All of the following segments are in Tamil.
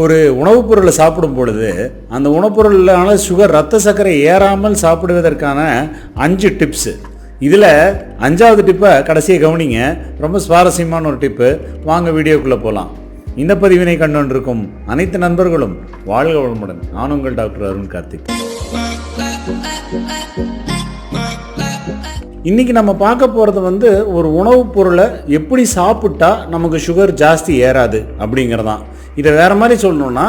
ஒரு உணவுப் பொருளை சாப்பிடும் பொழுது அந்த உணவுப் பொருளான சுகர் ரத்த சர்க்கரை ஏறாமல் சாப்பிடுவதற்கான 5 டிப்ஸு. இதில் 5வது டிப்பை கடைசியை கவனிங்க. ரொம்ப சுவாரஸ்யமான ஒரு டிப்பு. வாங்க வீடியோக்குள்ளே போகலாம். இந்த பதிவினை கண்டுகொண்டிருக்கும் அனைத்து நண்பர்களும் வாழ்க வளமுடன். நான் உங்கள் டாக்டர் அருண்கார்த்திக். இன்றைக்கி நம்ம பார்க்க போகிறது ஒரு உணவுப் பொருளை எப்படி சாப்பிட்டா நமக்கு சுகர் ஜாஸ்தி ஏறாது அப்படிங்கிறதான். இதை வேறு மாதிரி சொல்லணுன்னா,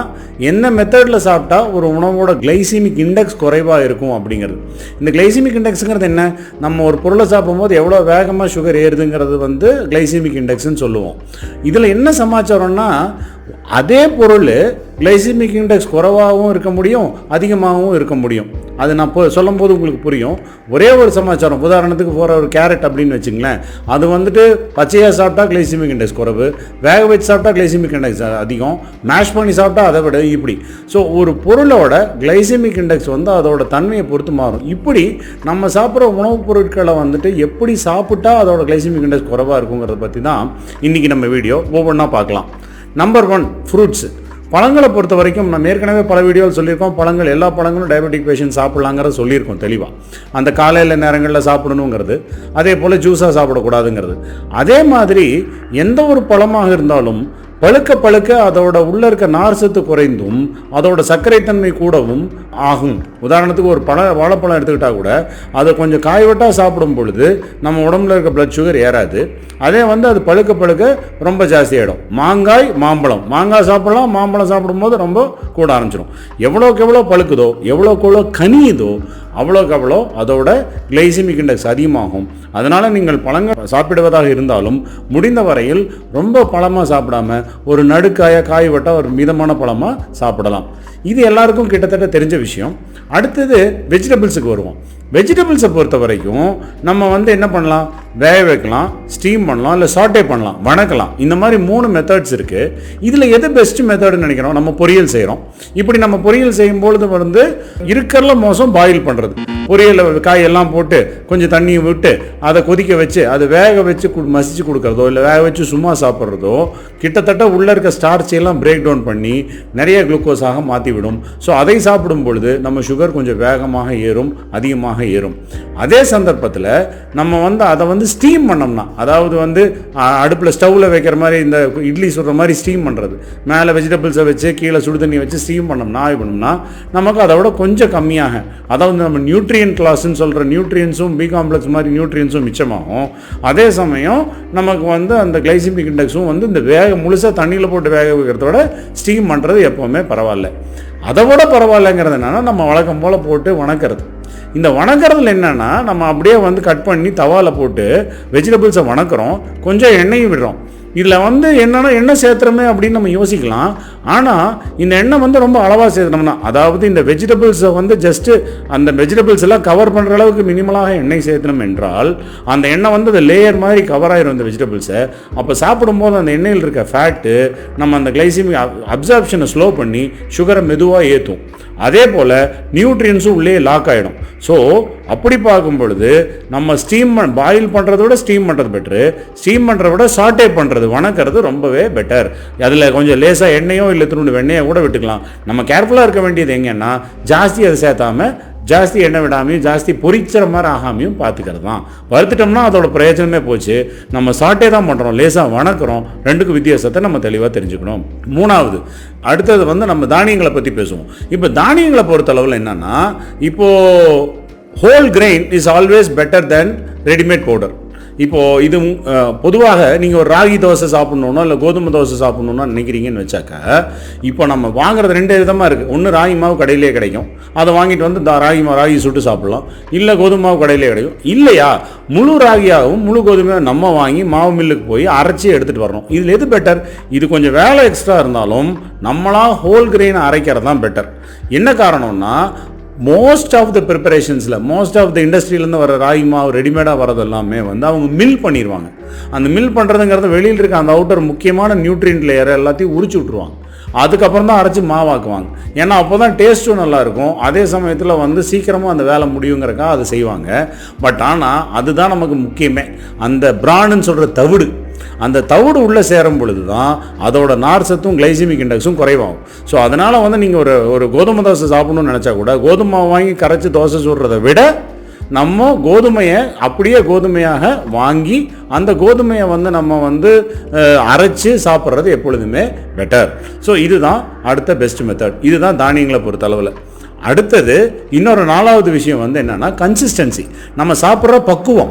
என்ன மெத்தடில் சாப்பிட்டா ஒரு உணவோட கிளைசிமிக் இண்டெக்ஸ் குறைவாக இருக்கும் அப்படிங்கிறது. இந்த கிளைசிமிக் இண்டெக்ஸுங்கிறது என்ன? நம்ம ஒரு பொருளை சாப்பிடும்போது எவ்வளோ வேகமாக சுகர் ஏறுதுங்கிறது கிளைசிமிக் இண்டெக்ஸ்ன்னு சொல்லுவோம். இதில் என்ன சமாச்சாரம்னா, அதே பொருள் கிளைசிமிக் இண்டெக்ஸ் குறைவாகவும் இருக்க முடியும், அதிகமாகவும் இருக்க முடியும். அது நான் சொல்லும் போது உங்களுக்கு புரியும். ஒரே ஒரு சமாச்சாரம், உதாரணத்துக்கு போகிற ஒரு கேரட் அப்படின்னு வச்சுங்களேன். அது பச்சையாக சாப்பிட்டா கிளைசிமிக் இண்டெக்ஸ் குறைவு, வேக வச்சு சாப்பிட்டா கிளைசிமிக் இண்டெக்ஸ் அதிகம், மேஷ் பண்ணி சாப்பிட்டா அதை விட இப்படி. ஸோ ஒரு பொருளோட கிளைசிமிக் இண்டெக்ஸ் அதோட தன்மையை பொறுத்து மாறும். இப்படி நம்ம சாப்பிட்ற உணவுப் பொருட்களை எப்படி சாப்பிட்டா அதோட கிளைசிமிக் இண்டெக்ஸ் குறைவாக இருக்குங்கிறத பற்றி தான் இன்றைக்கி நம்ம வீடியோ ஒவ்வொன்றா பார்க்கலாம். Number 1, fruits. பழங்களை பொறுத்த வரைக்கும் நம்ம ஏற்கனவே பல வீடியோவில் சொல்லியிருக்கோம். பழங்கள், எல்லா பழங்களும் டயபெட்டிக் பேஷண்ட் சாப்பிட்லாங்கிறத சொல்லியிருக்கோம் தெளிவாக. அந்த காலையில் நேரங்களில் சாப்பிடணுங்கிறது, அதே போல் ஜூஸாக சாப்பிடக்கூடாதுங்கிறது. அதே மாதிரி எந்த ஒரு பழமாக இருந்தாலும் பழுக்க பழுக்க அதோட உள்ளே இருக்க நார் சத்து குறைந்தும் அதோட சர்க்கரைத்தன்மை கூடவும் ஆகும். உதாரணத்துக்கு ஒரு வாழைப்பழம் எடுத்துக்கிட்டால் கூட அதை கொஞ்சம் காய்வட்டாக சாப்பிடும் பொழுது நம்ம உடம்புல இருக்க பிளட் சுகர் ஏறாது. அதே அது பழுக்க பழுக்க ரொம்ப ஜாஸ்தி ஆகிடும். மாங்காய் சாப்பிடலாம், மாம்பழம் சாப்பிடும்போது ரொம்ப கூட ஆரம்பிச்சிடும். எவ்வளோக்கு எவ்வளோ பழுக்குதோ, எவ்வளோக்கு எவ்வளோ கனியுதோ, அவ்வளோக்கு அவ்வளோ அதோட கிளைசிமிக் இண்டெக்ஸ் அதிகமாகும். அதனால் நீங்கள் பழங்கள் சாப்பிடுவதாக இருந்தாலும் முடிந்த வரையில் ரொம்ப பழமாக சாப்பிடாம ஒரு காய் வெட்ட ஒரு மிதமான பழமாக சாப்பிடலாம். இது எல்லாருக்கும் கிட்டத்தட்ட தெரிஞ்ச விஷயம். அடுத்தது வெஜிடபிள்ஸுக்கு வருவோம். வெஜிடபிள்ஸை பொறுத்த வரைக்கும் நம்ம என்ன பண்ணலாம்? வேக வைக்கலாம், ஸ்டீம் பண்ணலாம், இல்லை சாட்டே பண்ணலாம், வணக்கலாம். இந்த மாதிரி 3 மெத்தட்ஸ் இருக்குது. இதில் எது பெஸ்ட் மெத்தட்னு நினைக்கிறோம்? நம்ம பொரியல் செய்கிறோம். இப்படி நம்ம பொரியல் செய்யும்பொழுது இருக்கிறல மோசம் பாயில் பண்ணுறது. பொரியலில் காயெல்லாம் போட்டு கொஞ்சம் தண்ணியை விட்டு அதை கொதிக்க வச்சு அதை வேக வச்சு மசிச்சு கொடுக்குறதோ, இல்லை வேக வச்சு சும்மா சாப்பிட்றதோ கிட்டத்தட்ட உள்ளே இருக்க ஸ்டார்ச் எல்லாம் பிரேக் டவுன் பண்ணி நிறைய குளுக்கோஸாக மாற்றிவிடும். ஸோ அதை சாப்பிடும் பொழுது நம்ம சுகர் கொஞ்சம் வேகமாக ஏறும், அதிகமாக ஏறும். அதே சந்தர்ப்பத்தில் நம்ம அதை ஸ்டீம் பண்ணோம்னா, அதாவது அடுப்பில் ஸ்டவ்வில் வைக்கிற மாதிரி இந்த இட்லி சுடுற மாதிரி ஸ்டீம் பண்ணுறது, மேலே வெஜிடபிள்ஸை வச்சு கீழே சுடு தண்ணி வச்சு ஸ்டீம் பண்ணோம்னா நமக்கு அதை விட கொஞ்சம் கம்மியாக, அதாவது நம்ம நியூட்ரியன் கிளாஸ்ன்னு சொல்கிற நியூட்ரியன்ஸும் பி காம்ப்ளெக்ஸ் மாதிரி நியூட்ரியன்ஸும் மிச்சமாகும். அதே சமயம் நமக்கு அந்த கிளைசிமிக் இண்டெக்ஸும் இந்த முழுசாக தண்ணியில் போட்டு வேக வைக்கிறதோட ஸ்டீம் பண்ணுறது எப்போவுமே பரவாயில்ல. அதை விட பரவாயில்லைங்கிறது என்னென்னா, நம்ம வழக்கம் போல் போட்டு வணக்கிறது. இந்த வணக்கிறதுல என்னென்னா, நம்ம அப்படியே கட் பண்ணி தவாவில் போட்டு வெஜிடபிள்ஸை வணக்கிறோம், கொஞ்சம் எண்ணெயும் விடுறோம். இதில் என்னென்னா எண்ணெய் சேர்த்துறோமே அப்படின்னு நம்ம யோசிக்கலாம். ஆனால் இந்த எண்ணெய் ரொம்ப அளவாக சேர்த்துனோம்னா, அதாவது இந்த வெஜிடபிள்ஸை ஜஸ்ட்டு அந்த வெஜிடபிள்ஸ் எல்லாம் கவர் பண்ணுற அளவுக்கு மினிமலாக எண்ணெய் சேர்த்தணும் என்றால் அந்த எண்ணெய் அந்த லேயர் மாதிரி கவர் ஆகிரும் அந்த வெஜிடபிள்ஸை. அப்போ சாப்பிடும்போது அந்த எண்ணெயில் இருக்க ஃபேட்டு நம்ம அந்த கிளைசிமிக் அப்சார்ப்ஷனை ஸ்லோ பண்ணி சுகரை மெதுவாக ஏற்றும். அதே போல் நியூட்ரியன்ஸும் உள்ளே லாக் ஆகிடும். ஸோ அப்படி பார்க்கும் பொழுது நம்ம பாயில் பண்ணுறத விட ஸ்டீம் பண்ணுறது பெட்ரு, ஸ்டீம் பண்ணுறத விட சாட்டே பண்ணுறது, வணக்கிறது ரொம்பவே பெட்டர். அதில் கொஞ்சம் லேசாக எண்ணெயோ இல்லை துருண்டு வெண்ணெயோ கூட விட்டுக்கலாம். நம்ம கேர்ஃபுல்லாக இருக்க வேண்டியது எங்கன்னா, ஜாஸ்தி அதை சேர்த்தாமல், ஜாஸ்தி எண்ணெய் விடாமையும், ஜாஸ்தி பொரிக்கிற மாதிரி ஆகாமையும் பார்த்துக்கிறது தான். வறுத்துட்டோம்னா அதோட பிரயோஜனமே போச்சு. நம்ம சாட்டே தான் பண்ணுறோம், லேசாக வணக்கிறோம். ரெண்டுக்கும் வித்தியாசத்தை நம்ம தெளிவாக தெரிஞ்சுக்கணும். 3வது, அடுத்தது நம்ம தானியங்களை பற்றி பேசுவோம். இப்போ தானியங்களை பொறுத்தளவில் என்னென்னா, இப்போது whole grain is always better then readymade powder. இப்போது இது பொதுவாக நீங்கள் ஒரு ராகி தோசை சாப்பிட்ணுன்னா இல்லை கோதுமை தோசை சாப்பிட்ணுன்னா நினைக்கிறீங்கன்னு வச்சாக்க, இப்போ நம்ம வாங்குறது 2 விதமாக இருக்குது. ஒன்று ராகி மாவு கடையிலே கிடைக்கும், அதை வாங்கிட்டு ராகி சுட்டு சாப்பிட்லாம். இல்லை கோதுமை மாவு கடையிலே கிடைக்கும். இல்லையா முழு ராகியாகவும் முழு கோதுமையாக நம்ம வாங்கி மாவு மில்லுக்கு போய் அரைச்சி எடுத்துகிட்டு வரணும். இதில் எது பெட்டர்? இது கொஞ்சம் வேலை எக்ஸ்ட்ரா இருந்தாலும் நம்மளாக ஹோல் கிரெயினை அரைக்கிறது தான் பெட்டர். என்ன காரணம்னா, மோஸ்ட் ஆஃப் த ப்ரிப்பரேஷன்ஸில், மோஸ்ட் ஆஃப் த இண்டஸ்ட்ரியிலேருந்து வர ராகி மாவு ரெடிமேடாக வரது எல்லாமே அவங்க மில் பண்ணிடுவாங்க. அந்த மில் பண்ணுறதுங்கிறது வெளியில் இருக்க அந்த அவுட்டர் முக்கியமான நியூட்ரியன்ட் லேயரை எல்லாத்தையும் உரிச்சு விட்ருவாங்க. அதுக்கப்புறம் தான் அரைச்சி மாவாக்குவாங்க. ஏன்னா அப்போ தான் டேஸ்ட்டும் நல்லாயிருக்கும், அதே சமயத்தில் சீக்கிரமாக அந்த வேலை முடியுங்கிறக்காக அதை செய்வாங்க. பட் ஆனால் அதுதான் நமக்கு முக்கியமே. அந்த பிரான்னு சொல்கிற தவிடு, அந்த தவிடு உள்ளே சேரும் பொழுது தான் அதோட நார் சத்தும் கிளைசிமிக் இண்டெக்ஸும் குறைவாகும். ஸோ அதனால் வந்து நீங்கள் ஒரு கோதுமை தோசை சாப்பிடணும்னு நினச்சா கூட கோதுமை வாங்கி கரைச்சி தோசை சுடுறதை விட நம்ம கோதுமையை அப்படியே கோதுமையாக வாங்கி அந்த கோதுமையை வந்து நம்ம வந்து அரைச்சி சாப்பிட்றது எப்பொழுதுமே பெட்டர். ஸோ இதுதான் அடுத்த பெஸ்ட் மெத்தட். இதுதான் தானியங்களை பொறுத்தளவில். அடுத்தது இன்னொரு 4வது விஷயம் வந்து என்னென்னா கன்சிஸ்டன்சி. நம்ம சாப்பிட்ற பக்குவம்.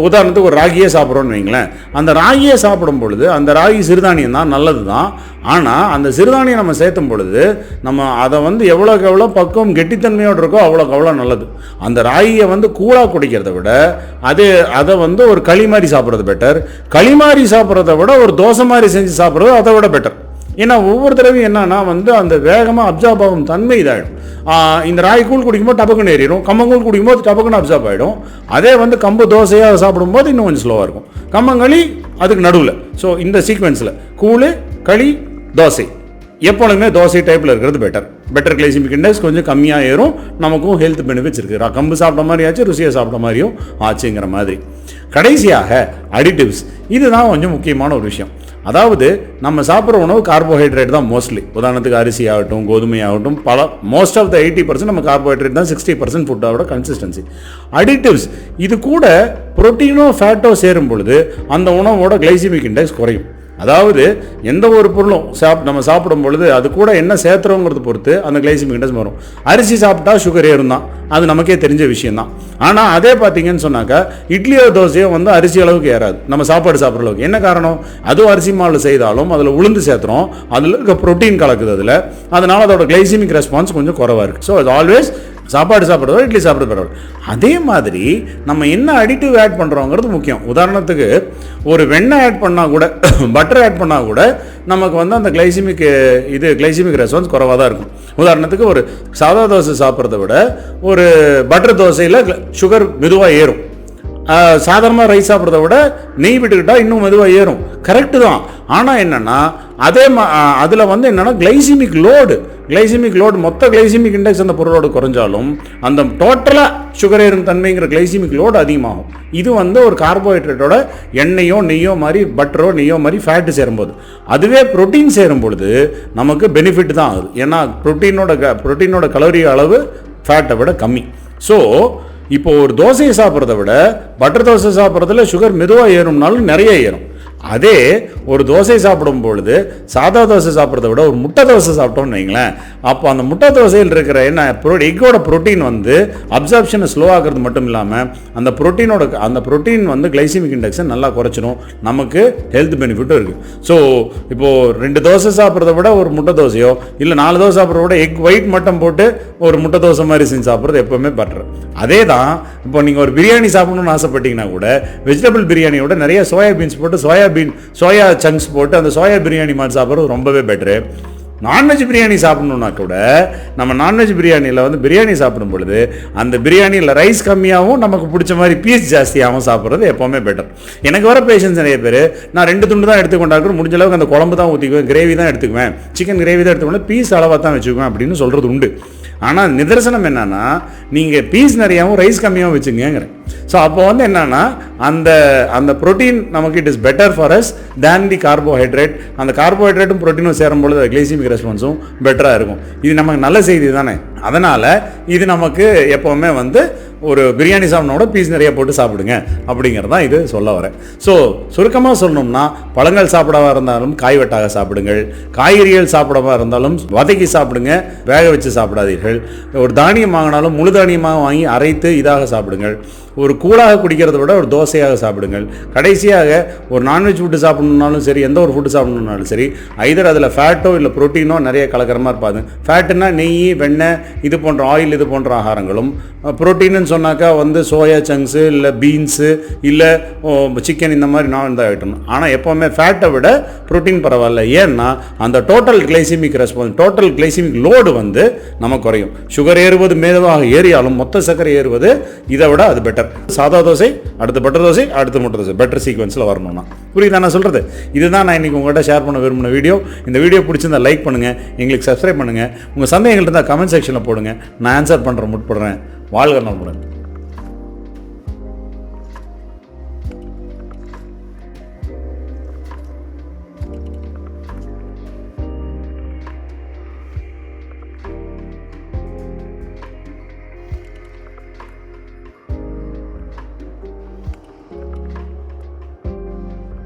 உதாரணத்துக்கு ஒரு ராகியே சாப்பிட்றோன்னு வைங்களேன். அந்த ராகியை சாப்பிடும் பொழுது அந்த ராகி சிறுதானியம் தான், நல்லது தான். ஆனால் அந்த சிறுதானியம் நம்ம சேர்த்தும் பொழுது நம்ம அதை வந்து எவ்வளோக்கு எவ்வளோ பக்குவம் கெட்டித்தன்மையோடு இருக்கோ அவ்வளோக்கு அவ்வளோ நல்லது. அந்த ராகியை வந்து கூழாக குடிக்கிறத விட அதை வந்து ஒரு களி மாதிரி சாப்பிட்றது பெட்டர். களி மாதிரி சாப்பிட்றத விட ஒரு தோசை மாதிரி செஞ்சு சாப்பிட்றது அதை விட பெட்டர். ஏன்னா ஒவ்வொரு தடவையும் என்னன்னா வந்து அந்த வேகமாக அப்சார்ப் ஆகும் தன்மை இதாகிடும். இந்த ராகி கூழ் குடிக்கும்போது டபக்குன்னு ஏறிடும், கம்பங்கூழ் குடிக்கும்போது டபக்குன்னு அப்சார்ப் ஆகிடும். அதே வந்து கம்பு தோசையாக சாப்பிடும்போது இன்னும் கொஞ்சம் ஸ்லோவாக இருக்கும். கம்பங்களி அதுக்கு நடுவில். ஸோ இந்த சீக்வன்ஸில் கூழ், களி, தோசை எப்பொழுதுமே தோசை டைப்பில் இருக்கிறது பெட்டர் கிளைசிமிக் இண்டெக்ஸ் கொஞ்சம் கம்மியாக ஏறும். நமக்கும் ஹெல்த் பெனிஃபிட்ஸ் இருக்குது. கம்பு சாப்பிட்ட மாதிரி ஆச்சு, ருசியை சாப்பிட்ட மாதிரியும் ஆச்சுங்கிற மாதிரி. கடைசியாக அடிட்டிவ்ஸ். இதுதான் கொஞ்சம் முக்கியமான ஒரு விஷயம். அதாவது நம்ம சாப்பிட்ற உணவு கார்போஹைட்ரேட் தான் மோஸ்ட்லி. உதாரணத்துக்கு அரிசி ஆகட்டும், கோதுமை ஆகட்டும், மோஸ்ட் ஆஃப் த 80% நம்ம கார்போஹைட்ரேட் தான். 60% ஃபுட்டோட கன்சிஸ்டன்சி. அடிட்டிவ்ஸ் இது கூட புரோட்டீனோ ஃபேட்டோ சேரும் பொழுது அந்த உணவோட கிளைசிமிக் இண்டெக்ஸ் குறையும். அதாவது எந்த ஒரு பொருளும் நம்ம சாப்பிடும் பொழுது அது கூட என்ன சேர்த்துறோங்கிறது பொறுத்து அந்த கிளைசிமிக் இண்டெக்ஸ் வரும். அரிசி சாப்பிட்டா சுகர் ஏறும் தான், அது நமக்கே தெரிஞ்ச விஷயம் தான். ஆனால் அதே பார்த்தீங்கன்னு சொன்னாக்கா இட்லியோ தோசையோ வந்து அரிசி அளவுக்கு ஏறாது நம்ம சாப்பாடு சாப்பிட்ற அளவுக்கு. என்ன காரணம்? அதுவும் அரிசி மாவில் செய்தாலும் அதில் உளுந்து சேர்த்துறோம், அதில் இருக்க ப்ரோட்டீன் கலக்குது அதில். அதனால் அதோட கிளைசிமிக் ரெஸ்பான்ஸ் கொஞ்சம் குறைவாக இருக்குது. ஸோ அது ஆல்வேஸ் சாப்பாடு சாப்பிட்றதோ இட்லி சாப்பிட்றது பரவாயில்ல. அதே மாதிரி நம்ம என்ன அடிட்டிவ் ஆட் பண்ணுறோங்கிறது முக்கியம். உதாரணத்துக்கு ஒரு வெண்ணெய் ஆட் பண்ணால் கூட, பட்டர் ஆட் பண்ணால் கூட நமக்கு வந்து அந்த கிளைசிமிக் ரெஸ்பான்ஸ் குறைவாக தான் இருக்கும். உதாரணத்துக்கு ஒரு சாதா தோசை சாப்பிட்றத விட ஒரு பட்டர் தோசையில் சுகர் மெதுவாக ஏறும். சாதாரணமாக ரைஸ் சாப்பிட்றத விட நெய் விட்டுக்கிட்டால் இன்னும் மெதுவாக ஏறும். கரெக்டு தான். ஆனால் என்னென்னா அதில் வந்து என்னென்னா கிளைசிமிக் லோடு மொத்த கிளைசிமிக் இண்டெக்ஸ் அந்த பொருளோடு குறைஞ்சாலும் அந்த டோட்டலாக சுகர் ஏறும் தன்மைங்கிற கிளைசிமிக் லோடு அதிகமாகும். இது வந்து ஒரு கார்போஹைட்ரேட்டோட எண்ணெயோ நெய்யோ மாதிரி, பட்டரோ நெய்யோ மாதிரி ஃபேட்டு சேரும்போது. அதுவே ப்ரோட்டீன் சேரும் பொழுது நமக்கு பெனிஃபிட் தான் ஆகுது. ஏன்னா ப்ரோட்டீனோட கலோரி அளவு ஃபேட்டை விட கம்மி. ஸோ இப்போ ஒரு தோசையை சாப்பிட்றத விட பட்டர் தோசை சாப்பிட்றதுல சுகர் மெதுவாக ஏறும்னாலும் நிறைய ஏறும். அதே ஒரு தோசை சாப்பிடும் பொழுது சாதா தோசை சாப்பிட்றத விட ஒரு முட்டை தோசை சாப்பிட்டோம்னு வைங்களேன், அப்போ அந்த முட்டை தோசையில் இருக்கிற எக்கோட ப்ரோட்டீன் வந்து அப்சார்ப்ஷனை ஸ்லோ ஆகிறது மட்டும் இல்லாமல் அந்த ப்ரோட்டீன் வந்து கிளைசிமிக் இண்டெக்ஸை நல்லா குறைச்சிடும். நமக்கு ஹெல்த் பெனிஃபிட்டும் இருக்குது. ஸோ இப்போது 2 தோசை சாப்பிட்றத விட ஒரு முட்டை தோசையோ இல்லை 4 தோசை சாப்பிட்றத விட எக் ஒயிட் மட்டும் போட்டு ஒரு முட்டை தோசை மாதிரி செஞ்சு சாப்பிட்றது எப்போவுமே பெட்டர். அதே தான் இப்போ நீங்கள் ஒரு பிரியாணி சாப்பிடணும்னு ஆசைப்பட்டீங்கன்னா கூட வெஜிடபிள் பிரியாணியோட நிறைய சோயாபீன்ஸ் போட்டு சோயா சங்க்ஸ் போட்டு அந்த சோயா பிரியாணி மாதிரி சாப்பிட்றது ரொம்பவே பெட்ரு. நான்வெஜ் பிரியாணி சாப்பிடணுன்னா கூட நம்ம நான்வெஜ் பிரியாணியில் வந்து பிரியாணி சாப்பிடும் பொழுது அந்த பிரியாணியில் ரைஸ் கம்மியாகவும் நமக்கு பிடிச்ச மாதிரி பீஸ் ஜாஸ்தியாகவும் சாப்பிட்றது எப்போவுமே பெட்டர். எனக்கு வர பேஷன்ஸ் நிறைய பேர் நான் 2 துண்டு தான் எடுத்துக்கொண்டாக்கும், முடிஞ்ச அளவுக்கு அந்த குழம்பு தான் ஊற்றிக்குவேன், கிரேவி தான் எடுத்துக்குவேன், சிக்கன் கிரேவி தான் எடுத்துக்கொண்டு பீஸ் அளவாக தான் வச்சுக்குவேன் அப்படின்னு சொல்கிறது உண்டு. ஆனால் நிதர்சனம் என்னன்னா நீங்கள் பீஸ் நிறையாவும் ரைஸ் கம்மியாகவும் வச்சுங்கிறேன். ஸோ அப்போ வந்து என்னன்னா அந்த ப்ரோட்டீன் நமக்கு it is better for us than the carbohydrate. அந்த கார்போஹைட்ரேட்டும் ப்ரோட்டீனும் சேரும்பொழுது கிளைசிமிக் ரெஸ்பான்ஸும் பெட்டராக இருக்கும். இது நமக்கு நல்ல செய்தி தானே. அதனால் இது நமக்கு எப்போவுமே வந்து ஒரு பிரியாணி சாப்பிட்னோட பீஸ் நிறைய போட்டு சாப்பிடுங்க அப்படிங்கிறது தான் இது சொல்ல வரேன். ஸோ சுருக்கமாக சொல்லணும்னா பழங்கள் சாப்பிடவா இருந்தாலும் காய் வெட்டாக சாப்பிடுங்கள், காய்கறிகள் சாப்பிடவா இருந்தாலும் வதக்கி சாப்பிடுங்க, வேக வச்சு சாப்பிடாதீர்கள். ஒரு தானியம் வாங்கினாலும் முழு தானியமாக வாங்கி அரைத்து இதாக சாப்பிடுங்கள். ஒரு கூழாக குடிக்கிறத விட ஒரு தோசையாக சாப்பிடுங்கள். கடைசியாக ஒரு நான்வெஜ் ஃபுட்டு சாப்பிடணுன்னாலும் சரி, எந்த ஒரு ஃபுட்டு சாப்பிடணுன்னாலும் சரி, ஐதர் அதில் ஃபேட்டோ இல்லை ப்ரோட்டீனோ நிறைய கலக்கிறமாக இருப்பாது. ஃபேட்டுன்னா நெய், வெண்ணெய், இது போன்ற ஆயில், இது போன்ற ஆகாரங்களும். ப்ரோட்டீன்னு சொன்னாக்கா வந்து சோயா சங்க்ஸு இல்லை பீன்ஸு இல்லை சிக்கன், இந்த மாதிரி நான் தான் ஐட்டம். ஆனால் எப்போவுமே ஃபேட்டை விட ப்ரோட்டீன் பரவாயில்ல. ஏன்னா அந்த total glycaemic response, total glycaemic load வந்து நமக்கு குறையும். சுகர் ஏறுவது மெதுவாக ஏறியாலும் மொத்த சர்க்கரை ஏறுவது இதை விட அது பெட்டர். சாதா தோசை, அடுத்து பட்டர் தோசை, அடுத்து முட்டை தோசை, பெட்டர் சீக்வன்ஸில் வரணும்னா. புரியுதா நான் சொல்கிறது? இதுதான் நான் இன்றைக்கி உங்கள்கிட்ட ஷேர் பண்ண விரும்பின வீடியோ. இந்த வீடியோ பிடிச்சிருந்தா லைக் பண்ணுங்கள், எங்களுக்கு சப்ஸ்கிரைப் பண்ணுங்கள், உங்கள் சந்தேகங்கள் இருந்தால் கமெண்ட் செக்ஷனில் போடுங்க, நான் ஆன்சர் பண்ணுறேன், முற்படுறேன். வாழ்க நலமுடன்.